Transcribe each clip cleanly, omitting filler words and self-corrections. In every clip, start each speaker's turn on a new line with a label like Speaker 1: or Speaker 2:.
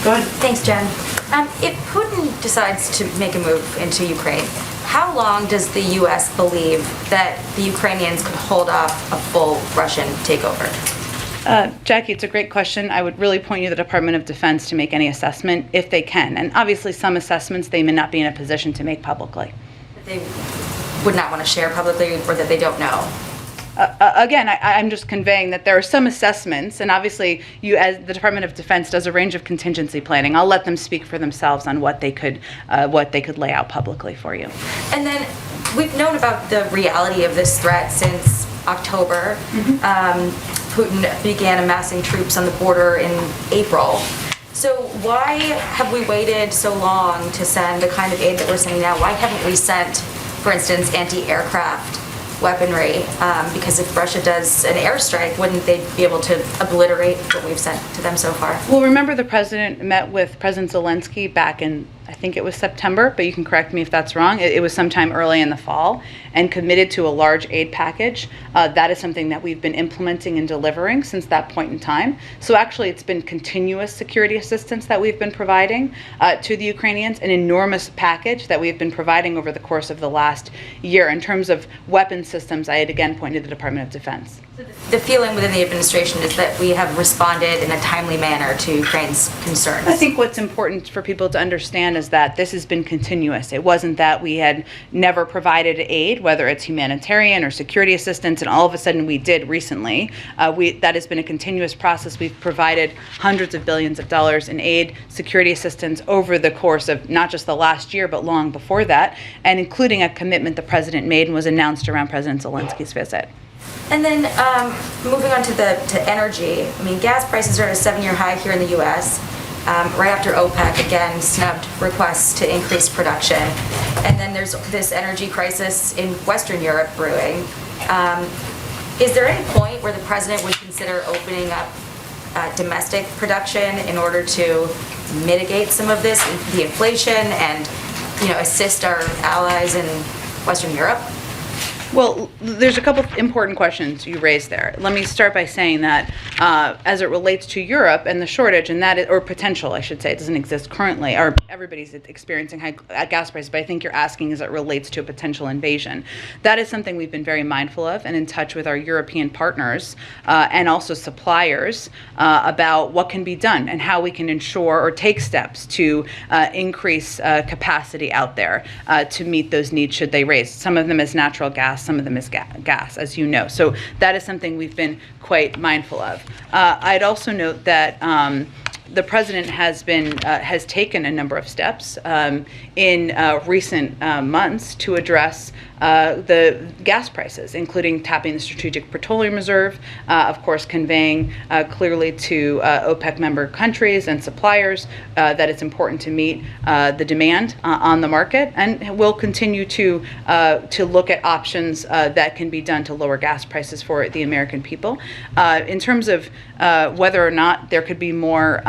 Speaker 1: Go ahead.
Speaker 2: Thanks, Jen. If Putin decides to make a move into Ukraine, how long does the U.S. believe that the Ukrainians could hold off a full Russian takeover?
Speaker 1: Jacqui, it's a great question. I would really point you to the Department of Defense to make any assessment if they can. And obviously some assessments they may not be in a position to make publicly.
Speaker 2: That they would not want to share publicly, or that they don't know?
Speaker 1: Again, I'm just conveying that there are some assessments, and obviously you, as the Department of Defense, does a range of contingency planning. I'll let them speak for themselves on what they could lay out publicly for you.
Speaker 2: And then we've known about the reality of this threat since October. Putin began amassing troops on the border in April. So why have we waited so long to send the kind of aid that we're sending now? Why haven't we sent, for instance, anti-aircraft weaponry? Because if Russia does an airstrike, wouldn't they be able to obliterate what we've sent to them so far?
Speaker 1: Well, remember the president met with President Zelensky back in, I think it was September, but you can correct me if that's wrong. It was sometime early in the fall, and committed to a large aid package. That is something that we've been implementing and delivering since that point in time. So actually it's been continuous security assistance that we've been providing to the Ukrainians, an enormous package that we've been providing over the course of the last year. In terms of weapon systems, I had again pointed to the Department of Defense.
Speaker 2: The feeling within the administration is that we have responded in a timely manner to Ukraine's concerns.
Speaker 1: I think what's important for people to understand is that this has been continuous. It wasn't that we had never provided aid, whether it's humanitarian or security assistance, and all of a sudden we did recently. That has been a continuous process. We've provided hundreds of billions of dollars in aid, security assistance over the course of not just the last year, but long before that, and including a commitment the president made and was announced around President Zelensky's visit.
Speaker 2: And then moving on to energy, I mean, gas prices are at a 7-year high here in the U.S. Right after OPEC again snubbed requests to increase production. And then there's this energy crisis in Western Europe brewing. Is there any point where the president would consider opening up domestic production in order to mitigate some of this, the inflation, and assist our allies in Western Europe?
Speaker 1: Well, there's a couple of important questions you raised there. Let me start by saying that as it relates to Europe and the shortage, and that is, or potential, I should say, it doesn't exist currently, or everybody's experiencing high gas prices, but I think you're asking as it relates to a potential invasion. That is something we've been very mindful of and in touch with our European partners and also suppliers about what can be done and how we can ensure or take steps to increase capacity out there to meet those needs should they raise. Some of them is natural gas, some of them is gas, as you know. So that is something we've been quite mindful of. I'd also note that the president has taken a number of steps in recent months to address the gas prices, including tapping the Strategic Petroleum Reserve, of course conveying clearly to OPEC member countries and suppliers that it's important to meet the demand on the market, and we'll continue to look at options that can be done to lower gas prices for the American people. In terms of whether or not there could be more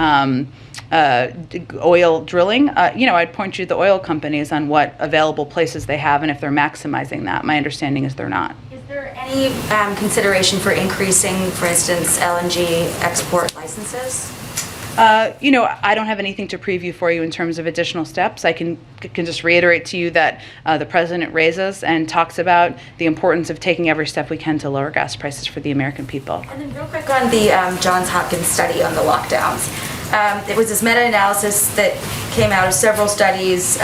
Speaker 1: oil drilling, I'd point you to the oil companies on what available places they have and if they're maximizing that. My understanding is they're not.
Speaker 2: Is there any consideration for increasing, for instance, LNG export licenses?
Speaker 1: I don't have anything to preview for you in terms of additional steps. I can just reiterate to you that the president raises and talks about the importance of taking every step we can to lower gas prices for the American people.
Speaker 2: And then real quick on the Johns Hopkins study on the lockdowns. It was this meta-analysis that came out of several studies,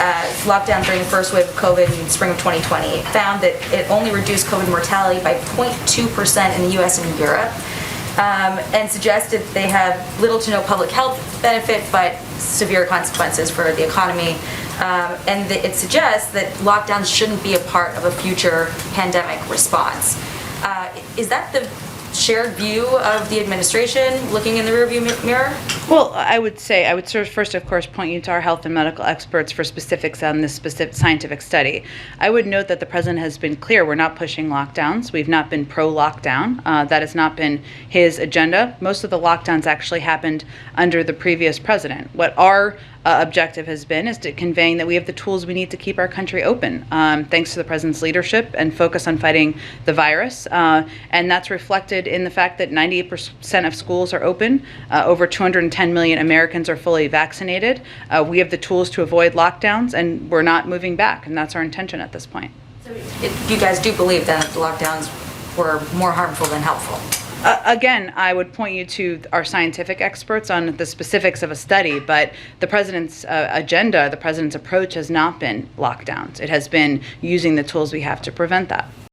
Speaker 2: lockdown during the first wave of COVID in spring of 2020. It found that it only reduced COVID mortality by 0.2% in the US and Europe. And suggested they have little to no public health benefit, but severe consequences for the economy. And it suggests that lockdowns shouldn't be a part of a future pandemic response. Is that the shared view of the administration looking in the rearview mirror?
Speaker 1: Well, I would first, of course, point you to our health and medical experts for specifics on this specific scientific study. I would note that the president has been clear we're not pushing lockdowns. We've not been pro-lockdown. That has not been his agenda. Most of the lockdowns actually happened under the previous president. What our objective has been is to conveying that we have the tools we need to keep our country open, thanks to the president's leadership and focus on fighting the virus. And that's reflected in the fact that 98% of schools are open. Over 210 million Americans are fully vaccinated. We have the tools to avoid lockdowns, and we're not moving back, and that's our intention at this point.
Speaker 2: So you guys do believe then that the lockdowns were more harmful than helpful?
Speaker 1: Again, I would point you to our scientific experts on the specifics of a study, but the president's agenda, the president's approach has not been lockdowns. It has been using the tools we have to prevent that.